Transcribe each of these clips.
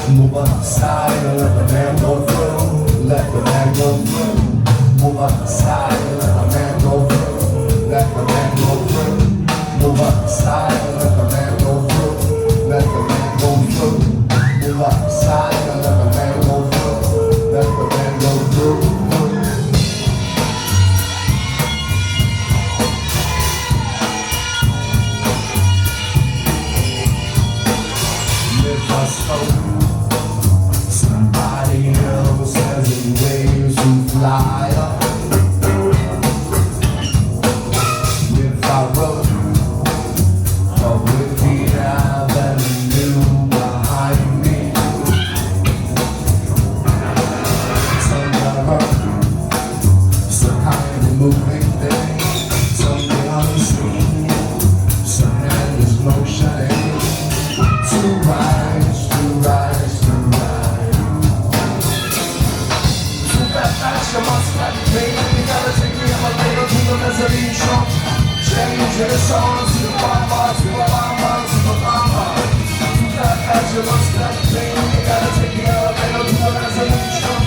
Move aside and let the man go through. Let the man go through. Move aside and let the man go through. Let the man go through. Move aside and let the man go through. Let the man go through. Move aside and let the man go through. Let the man go through. If I spoke, somebody else has ways to fly up. If I wrote a wicked avenue behind me, some hurt, some kind of moving thing, something unseen, some handless motion. To rise, to rise, to rise. Too fast, you must let me. You gotta take me on my label to the resolution. Change the song to the bomba, to the bomba, to the bomba. Too fast, you must let me. You gotta take me on my label to the resolution.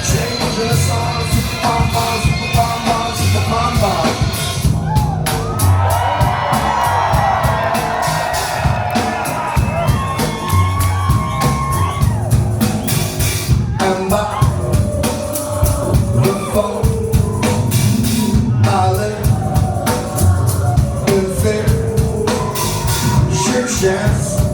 Change the song to the bomba, to the bomba, to the bomba. And by the phone, I live in fear, ship chance.